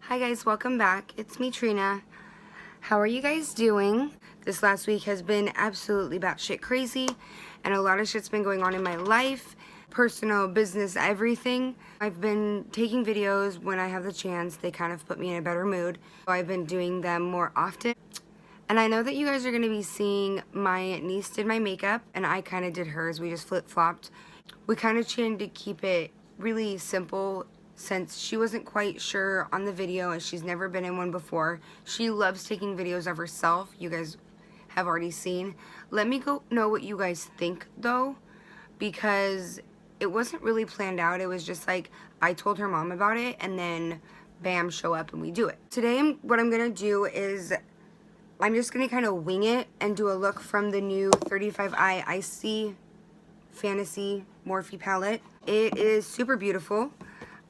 Hi guys, welcome back. It's me, Trina. How are you guys doing? This last week has been absolutely batshit crazy, and a lot of shit's been going on in my life, personal, business, everything. I've been taking videos when I have the chance. They kind of put me in a better mood. I've been doing them more often. And I know that you guys are going to be seeing my niece did my makeup, and I kind of did hers. We just flip-flopped. We kind of tried to keep it really simple since she wasn't quite sure on the video and she's never been in one before. She loves taking videos of herself. You guys have already seen. Let me know what you guys think though, because it wasn't really planned out. It was just like I told her mom about it and then bam, show up and we do it. Today what I'm gonna do is I'm just gonna kind of wing it and do a look from the new 35i Icy Fantasy Morphe palette. It is super beautiful.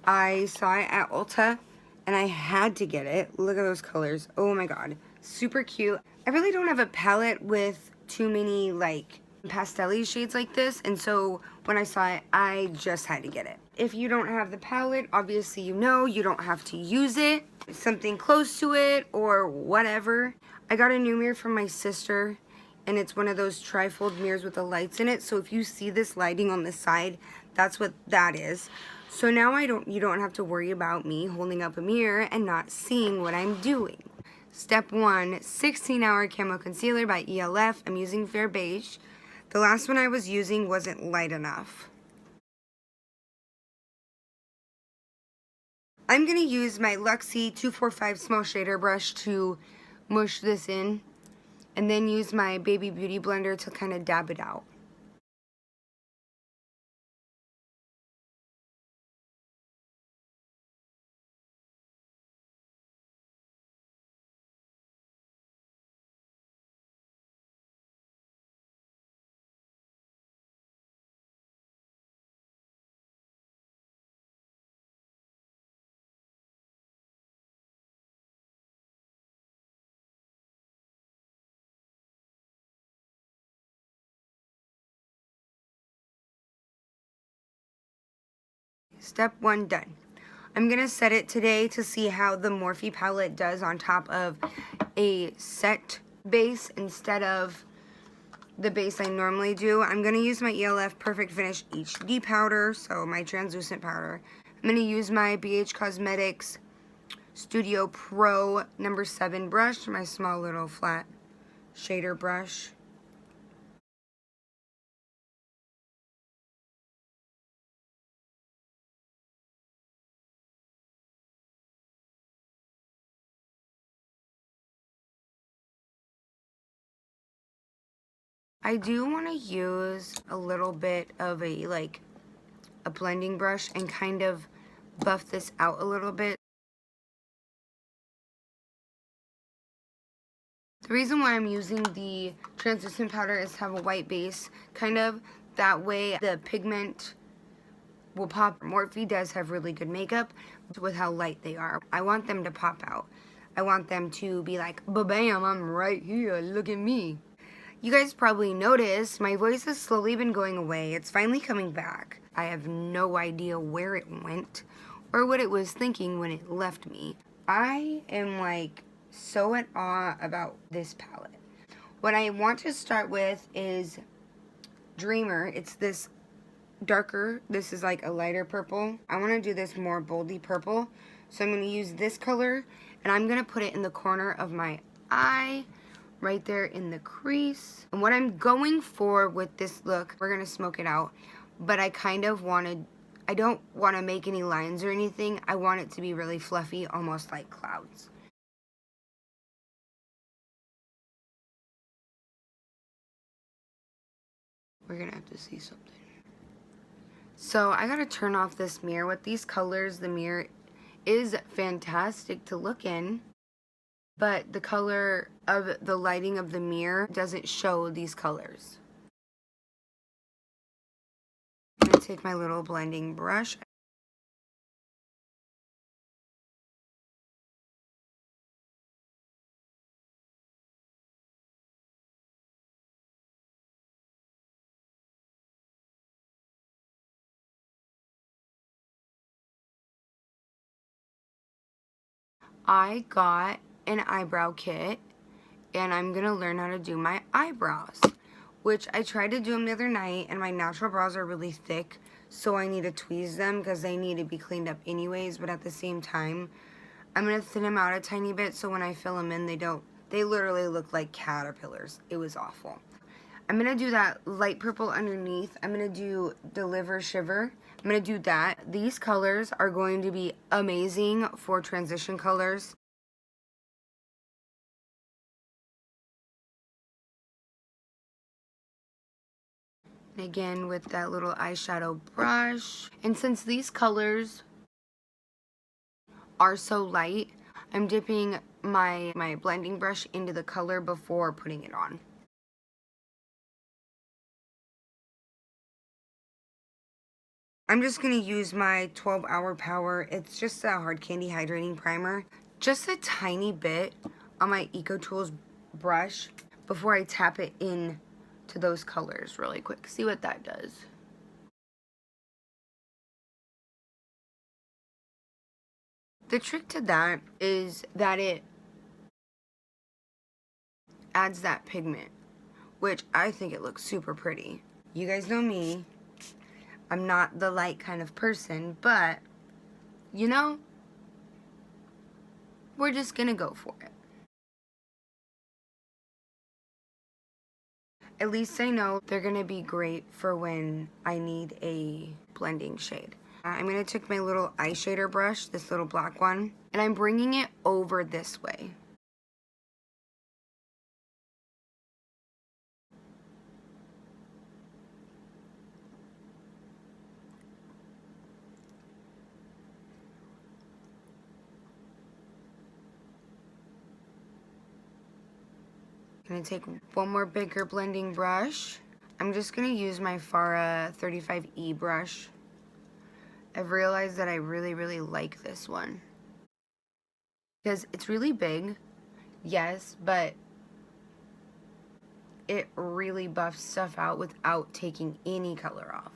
I saw it at Ulta and I had to get it. Look at those colors. Oh my god. Super cute. I really don't have a palette with too many like pastel-y shades like this, and so when I saw it, I just had to get it. If you don't have the palette, obviously you know you don't have to use it. Something close to it or whatever. I got a new mirror from my sister, and it's one of those trifold mirrors with the lights in it. So if you see this lighting on the side, that's what that is. So now you don't have to worry about me holding up a mirror and not seeing what I'm doing. Step 1, 16-hour camo concealer by ELF. I'm using Fair Beige. The last one I was using wasn't light enough. I'm going to use my Luxie 245 small shader brush to mush this in, and then use my Baby Beauty blender to kind of dab it out. Step 1 done. I'm going to set it today to see how the Morphe palette does on top of a set base instead of the base I normally do. I'm going to use my ELF Perfect Finish HD powder, so my translucent powder. I'm going to use my BH Cosmetics Studio Pro number 7 brush, my small little flat shader brush. I do want to use a little bit of a blending brush and kind of buff this out a little bit. The reason why I'm using the translucent powder is to have a white base, kind of that way the pigment will pop. Morphe does have really good makeup with how light they are. I want them to pop out. I want them to be like, ba-bam, I'm right here, look at me. You guys probably noticed my voice has slowly been going away. It's finally coming back. I have no idea where it went or what it was thinking when it left me. I am like so in awe about this palette. What I want to start with is Dreamer. It's this darker. This is like a lighter purple. I want to do this more boldy purple. So I'm going to use this color and I'm going to put it in the corner of my eye, right there in the crease. And what I'm going for with this look, we're going to smoke it out, but I don't want to make any lines or anything. I want it to be really fluffy, almost like clouds. We're going to have to see something. So I got to turn off this mirror. With these colors, the mirror is fantastic to look in, but the color of the lighting of the mirror doesn't show these colors. I'm going to take my little blending brush. I got an eyebrow kit, and I'm gonna learn how to do my eyebrows, which I tried to do them the other night, and my natural brows are really thick, so I need to tweeze them because they need to be cleaned up anyways. But at the same time, I'm gonna thin them out a tiny bit so when I fill them in, they literally look like caterpillars. It was awful. I'm gonna do that light purple underneath. I'm gonna do Deliver Shiver. I'm gonna do that. These colors are going to be amazing for transition colors. Again with that little eyeshadow brush. And since these colors are so light, I'm dipping my blending brush into the color before putting it on. I'm just going to use my 12-hour Power. It's just a hard candy hydrating primer. Just a tiny bit on my EcoTools brush before I tap it in to those colors really quick. See what that does. The trick to that is that it adds that pigment, which I think it looks super pretty. You guys know me. I'm not the light kind of person, but, you know, we're just gonna go for it. At least I know they're gonna be great for when I need a blending shade. I'm gonna take my little eye shader brush, this little black one, and I'm bringing it over this way. I'm gonna take one more bigger blending brush. I'm just gonna use my Farah 35E brush. I've realized that I really like this one because it's really big, yes, but it really buffs stuff out without taking any color off.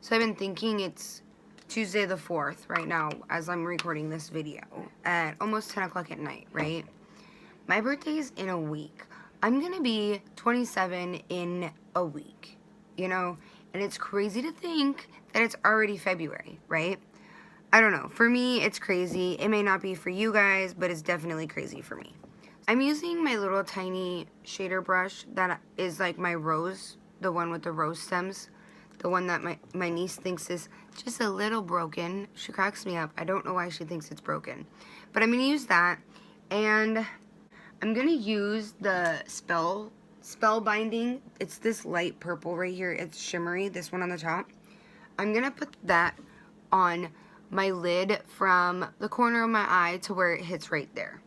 So I've been thinking it's Tuesday the 4th right now as I'm recording this video at almost 10 o'clock at night, right? My birthday is in a week. I'm gonna be 27 in a week, you know? And it's crazy to think that it's already February, right? I don't know. For me, it's crazy. It may not be for you guys, but it's definitely crazy for me. I'm using my little tiny shader brush that is like my rose, the one with the rose stems. The one that my niece thinks is just a little broken. She cracks me up. I don't know why she thinks it's broken. But I'm going to use that. And I'm going to use the spell binding. It's this light purple right here. It's shimmery, this one on the top. I'm going to put that on my lid from the corner of my eye to where it hits right there.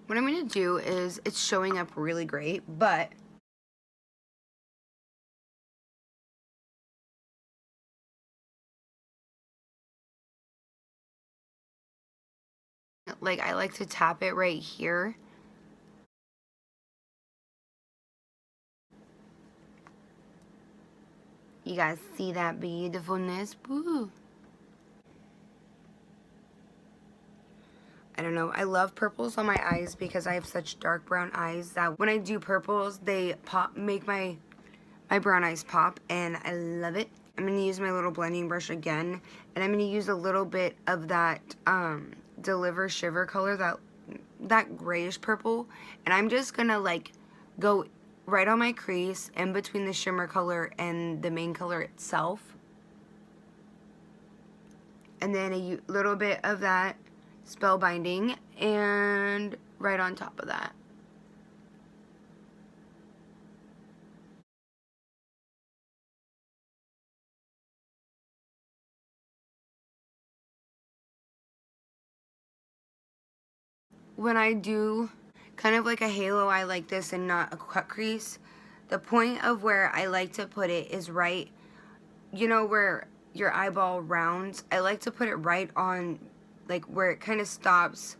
What I'm going to do is, it's showing up really great, but like I like to tap it right here. You guys see that beautifulness? Woo. I don't know. I love purples on my eyes because I have such dark brown eyes that when I do purples, they pop, make my brown eyes pop, and I love it. I'm going to use my little blending brush again, and I'm going to use a little bit of that Deliver Shiver color, that grayish purple, and I'm just going to like go right on my crease in between the shimmer color and the main color itself. And then a little bit of that spellbinding and right on top of that. When I do kind of like a halo eye like this and not a cut crease, the point of where I like to put it is right, you know, where your eyeball rounds. I like to put it right on, like where it kind of stops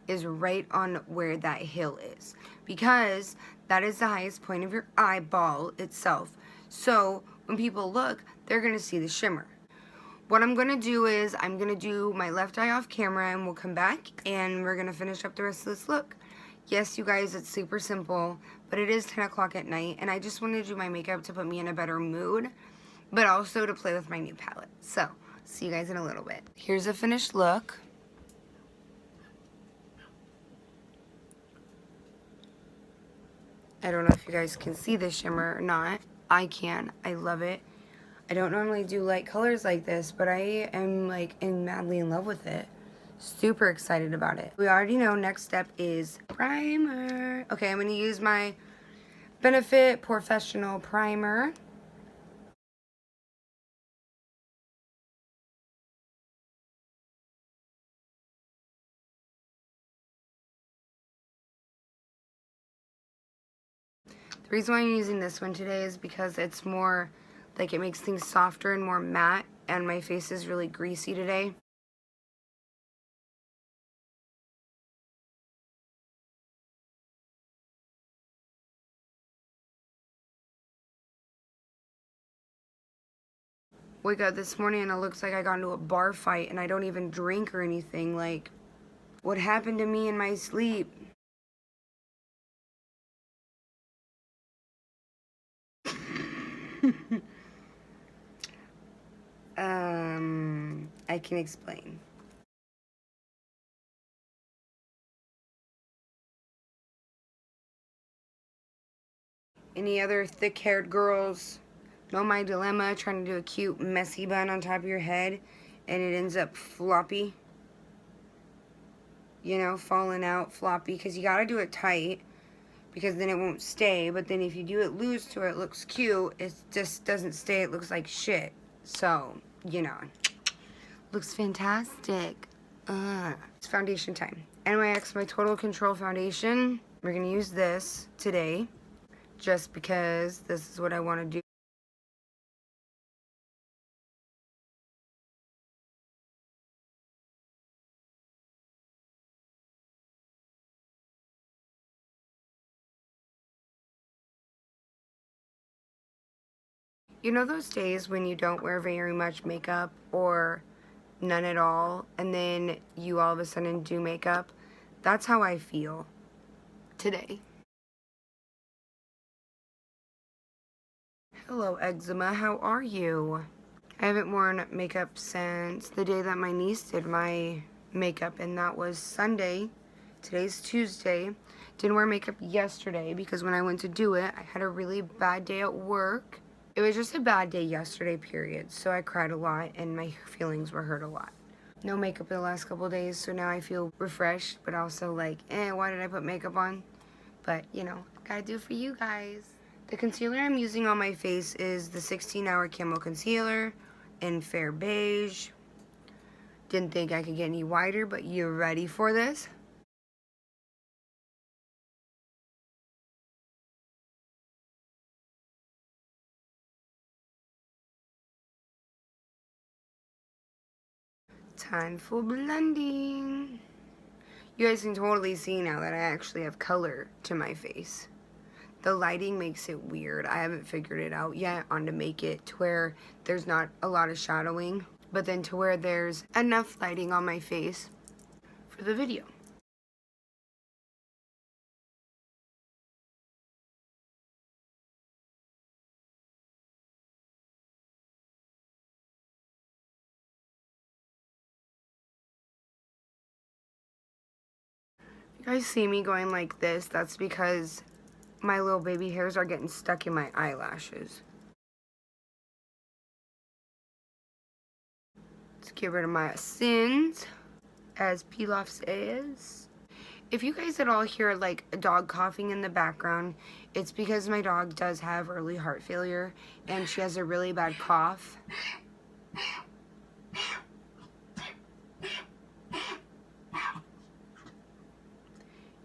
is right on where that hill is, because that is the highest point of your eyeball itself. So when people look, they're going to see the shimmer. What I'm going to do is I'm going to do my left eye off camera, and we'll come back and we're going to finish up the rest of this look. Yes, you guys, it's super simple, but it is 10 o'clock at night, and I just wanted to do my makeup to put me in a better mood, but also to play with my new palette. So, see you guys in a little bit. Here's a finished look. I don't know if you guys can see the shimmer or not. I can. I love it. I don't normally do light colors like this, but I am like madly in love with it. Super excited about it. We already know next step is primer. Okay, I'm going to use my Benefit Professional Primer. The reason why I'm using this one today is because it's more, like, it makes things softer and more matte, and my face is really greasy today. Wake up this morning and it looks like I got into a bar fight, and I don't even drink or anything. Like, what happened to me in my sleep? I can explain. Any other thick-haired girls know my dilemma, trying to do a cute messy bun on top of your head and it ends up floppy? You know, falling out, floppy, because you gotta do it tight because then it won't stay, but then if you do it loose to it, it looks cute. It just doesn't stay, it looks like shit. So, you know, looks fantastic. It's foundation time. NYX My Total Control Foundation. We're gonna use this today just because this is what I want to do. You know those days when you don't wear very much makeup or none at all, and then you all of a sudden do makeup? That's how I feel today. Hello, eczema. How are you? I haven't worn makeup since the day that my niece did my makeup, and that was Sunday. Today's Tuesday. Didn't wear makeup yesterday because when I went to do it, I had a really bad day at work. It was just a bad day yesterday, period. So I cried a lot and my feelings were hurt a lot. No makeup in the last couple of days, so now I feel refreshed, but also like, why did I put makeup on? But, you know, gotta do it for you guys. The concealer I'm using on my face is the 16-Hour Camo Concealer in Fair Beige. Didn't think I could get any whiter, but you're ready for this? Time for blending. You guys can totally see now that I actually have color to my face. The lighting makes it weird. I haven't figured it out yet on to make it to where there's not a lot of shadowing, but then to where there's enough lighting on my face for the video. You guys see me going like this, that's because my little baby hairs are getting stuck in my eyelashes. Let's get rid of my sins, as Pilaf says. If you guys at all hear like a dog coughing in the background, it's because my dog does have early heart failure and she has a really bad cough.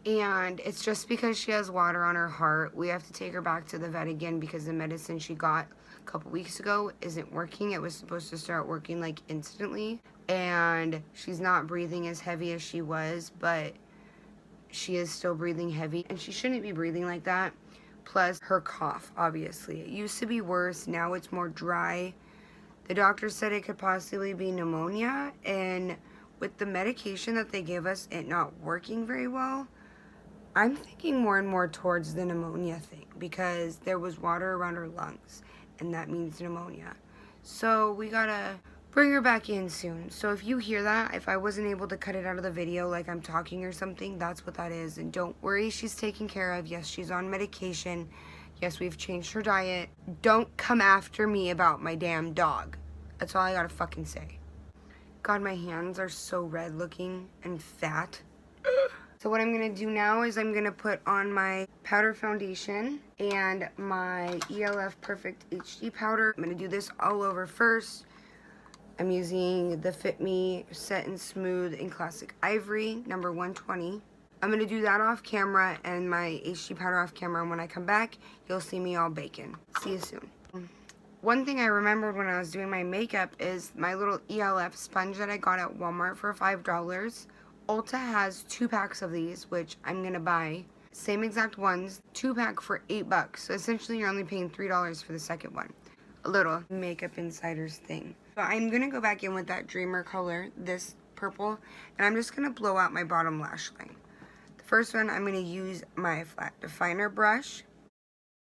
And it's just because she has water on her heart. We have to take her back to the vet again because the medicine she got a couple weeks ago isn't working. It was supposed to start working like instantly. And she's not breathing as heavy as she was, but she is still breathing heavy. And she shouldn't be breathing like that. plus her cough, obviously. It used to be worse, now it's more dry. The doctor said it could possibly be pneumonia, and with the medication that they gave us, it not working very well, I'm thinking more and more towards the pneumonia thing because there was water around her lungs, and that means pneumonia. So we gotta bring her back in soon. So if you hear that, if I wasn't able to cut it out of the video like I'm talking or something, that's what that is. And don't worry, she's taken care of. Yes, she's on medication. Yes, we've changed her diet. Don't come after me about my damn dog. That's all I gotta fucking say. God, my hands are so red looking and fat. So what I'm going to do now is I'm going to put on my powder foundation and my ELF Perfect HD powder. I'm going to do this all over first. I'm using the Fit Me Set and Smooth in Classic Ivory, number 120. I'm going to do that off camera and my HD powder off camera, and when I come back, you'll see me all baking. See you soon. One thing I remembered when I was doing my makeup is my little ELF sponge that I got at Walmart for $5. Ulta has 2 packs of these, which I'm gonna buy. Same exact ones, 2 pack for $8. So essentially you're only paying $3 for the second one. A little Makeup Insiders thing. So I'm gonna go back in with that Dreamer color, this purple, and I'm just gonna blow out my bottom lash line. The first one, I'm gonna use my flat definer brush,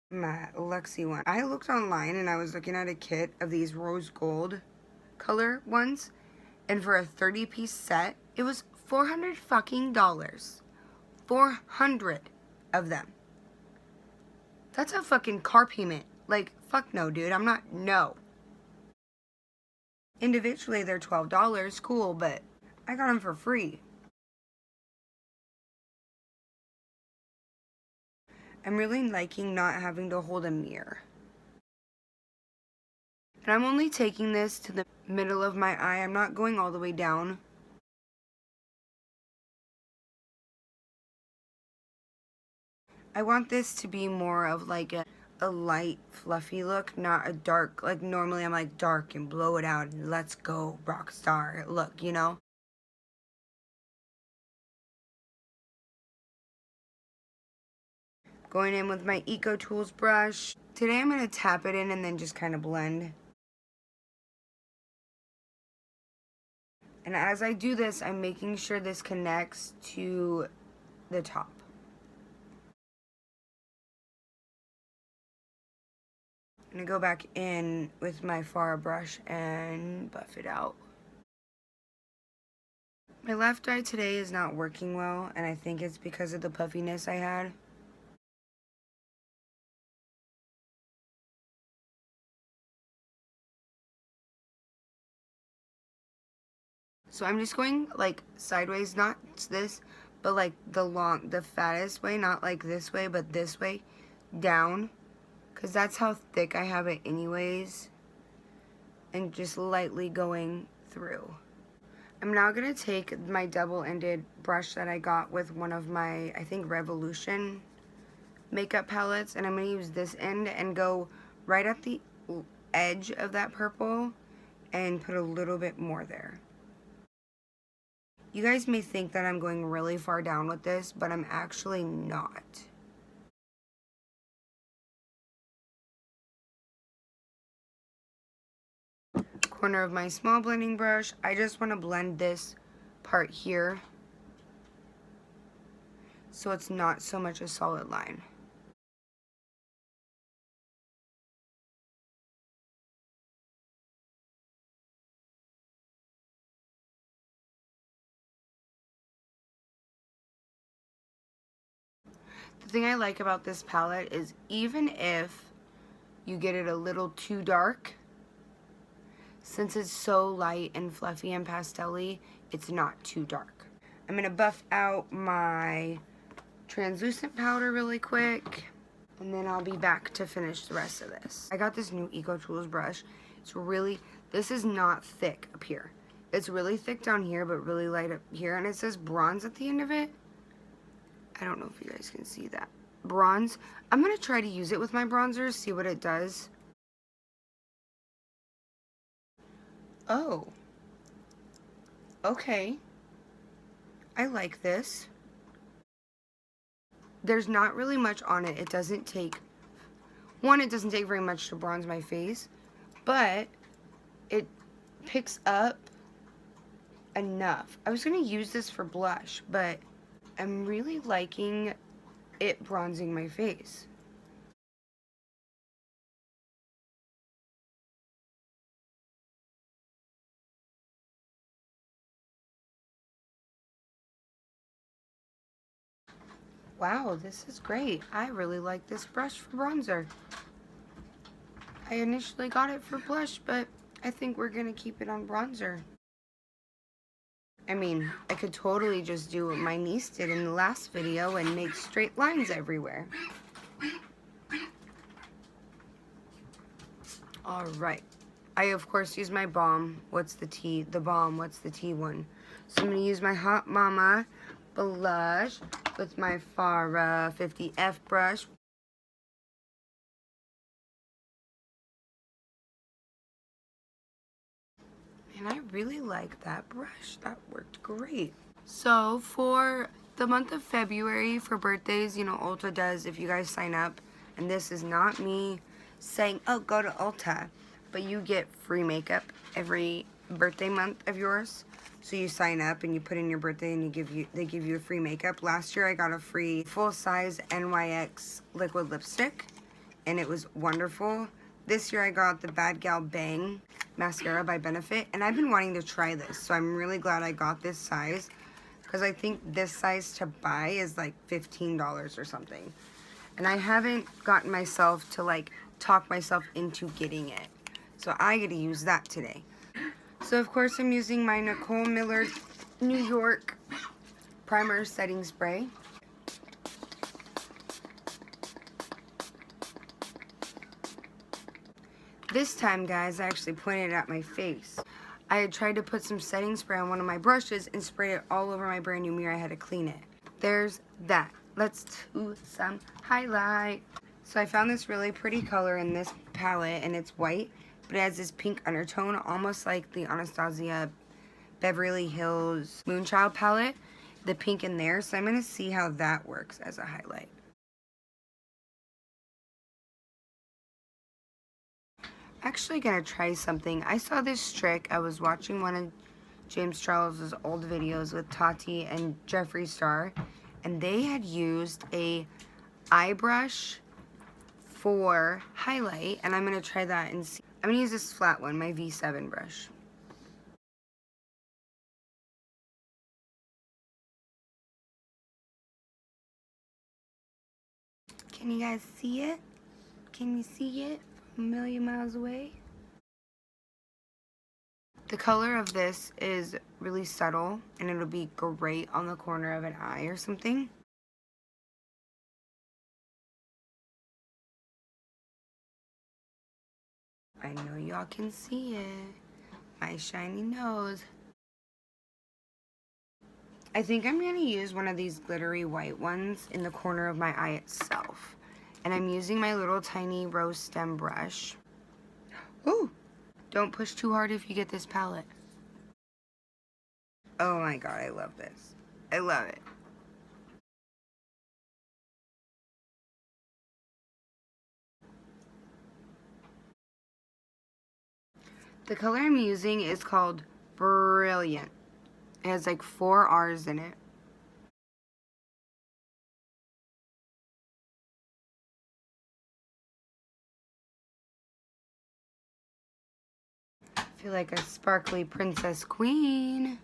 my Luxie one. I looked online and I was looking at a kit of these rose gold color ones, and for a 30-piece set, it was $400 fucking dollars. 400 of them. That's a fucking car payment. Like, fuck no, dude. I'm not, no. Individually, they're $12. Cool, but I got them for free. I'm really liking not having to hold a mirror. And I'm only taking this to the middle of my eye. I'm not going all the way down. I want this to be more of like a light, fluffy look, not a dark, like normally I'm like dark and blow it out and let's go rock star look, you know? Going in with my Eco Tools brush. Today I'm going to tap it in and then just kind of blend. And as I do this, I'm making sure this connects to the top. I'm going to go back in with my Far brush and buff it out. My left eye today is not working well, and I think it's because of the puffiness I had. So I'm just going like sideways, not this, but like the fattest way, not like this way, but this way, down. Because that's how thick I have it anyways. And just lightly going through. I'm now going to take my double-ended brush that I got with one of my, I think, Revolution makeup palettes. And I'm going to use this end and go right at the edge of that purple and put a little bit more there. You guys may think that I'm going really far down with this, but I'm actually not. Corner of my small blending brush. I just want to blend this part here so it's not so much a solid line. The thing I like about this palette is even if you get it a little too dark, since it's so light and fluffy and pastel-y, it's not too dark. I'm going to buff out my translucent powder really quick, and then I'll be back to finish the rest of this. I got this new Eco Tools brush. It's really, this is not thick up here. It's really thick down here, but really light up here, and it says bronze at the end of it. I don't know if you guys can see that. Bronze. I'm going to try to use it with my bronzers, see what it does. Oh. Okay. I like this. there's not really much on it. It doesn't take, one, it doesn't take very much to bronze my face, but it picks up enough. I was going to use this for blush, but I'm really liking it bronzing my face. Wow, this is great. I really like this brush for bronzer. I initially got it for blush, but I think we're going to keep it on bronzer. I mean, I could totally just do what my niece did in the last video and make straight lines everywhere. Alright. I, of course, use my balm. What's the T? The balm. What's the T one? So I'm going to use my Hot Mama blush with my Farah 50F brush. And I really like that brush. That worked great. So for the month of February, for birthdays, you know, Ulta does, if you guys sign up, and this is not me saying, oh, go to Ulta, but you get free makeup every birthday month of yours. So you sign up and you put in your birthday and they give you a free makeup. Last year I got a free full-size NYX liquid lipstick, and it was wonderful. This year I got the Bad Gal Bang mascara by Benefit, and I've been wanting to try this, so I'm really glad I got this size, because I think this size to buy is like $15 or something. And I haven't gotten myself to like talk myself into getting it. So I get to use that today. So of course I'm using my Nicole Miller New York Primer Setting Spray. This time, guys, I actually pointed it at my face. I had tried to put some setting spray on one of my brushes and sprayed it all over my brand new mirror. I had to clean it. There's that. Let's do some highlight. So I found this really pretty color in this palette, and it's white, but it has this pink undertone, almost like the Anastasia Beverly Hills Moonchild palette, the pink in there. So I'm going to see how that works as a highlight. Actually gonna try something. I saw this trick. I was watching one of James Charles's old videos with Tati and Jeffree Star, and they had used a eye brush for highlight, and I'm gonna try that and see. I'm gonna use this flat one, my V7 brush. Can you guys see it? Can you see it from a million miles away? The color of this is really subtle, and it'll be great on the corner of an eye or something. I know y'all can see it. My shiny nose. I think I'm going to use one of these glittery white ones in the corner of my eye itself. And I'm using my little tiny rose stem brush. Ooh! Don't push too hard if you get this palette. Oh my god, I love this. I love it. The color I'm using is called Brilliant. It has like 4 R's in it. I feel like a sparkly princess queen.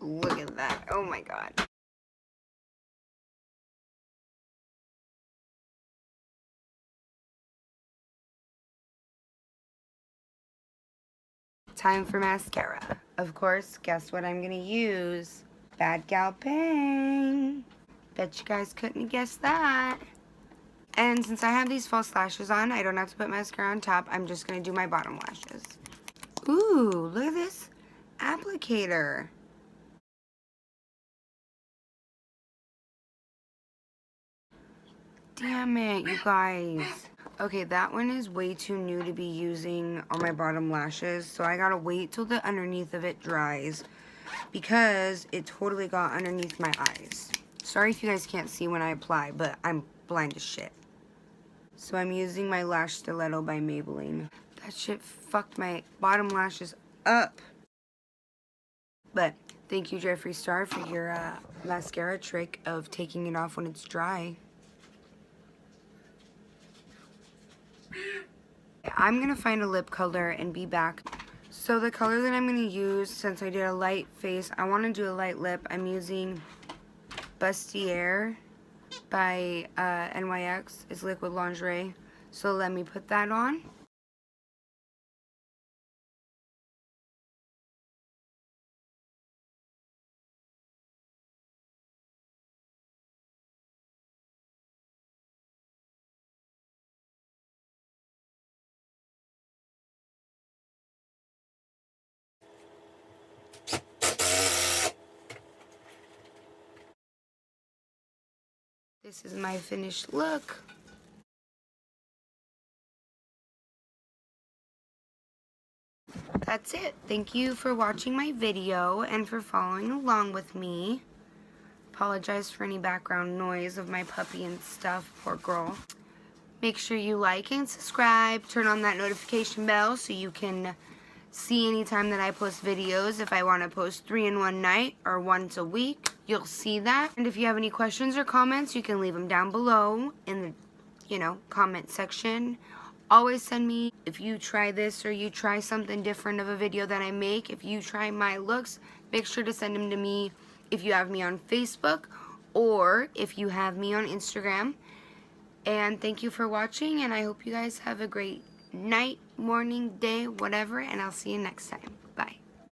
Look at that. Oh my god. Time for mascara. Of course, guess what I'm gonna use? Bad Gal Bang. Bet you guys couldn't guess that. And since I have these false lashes on, I don't have to put mascara on top. I'm just gonna do my bottom lashes. Ooh, look at this applicator. Damn it, you guys. Okay, that one is way too new to be using on my bottom lashes, so I gotta wait till the underneath of it dries because it totally got underneath my eyes. Sorry if you guys can't see when I apply, but I'm blind as shit. So I'm using my lash stiletto by Maybelline. That shit fucked my bottom lashes up. But thank you, Jeffree Star, for your mascara trick of taking it off when it's dry. I'm going to find a lip color and be back. So the color that I'm going to use, since I did a light face, I want to do a light lip. I'm using Bustier by NYX. It's liquid lingerie. So let me put that on. This is my finished look. That's it. Thank you for watching my video and for following along with me. Apologize for any background noise of my puppy and stuff, poor girl. Make sure you like and subscribe, turn on that notification bell so you can see anytime that I post videos. If I want to post 3 in one night or once a week, you'll see that. And if you have any questions or comments, you can leave them down below in the, comment section. Always send me, if you try this or you try something different of a video that I make, if you try my looks, make sure to send them to me if you have me on Facebook or if you have me on Instagram. And thank you for watching, and I hope you guys have a great night, morning, day, whatever, and I'll see you next time.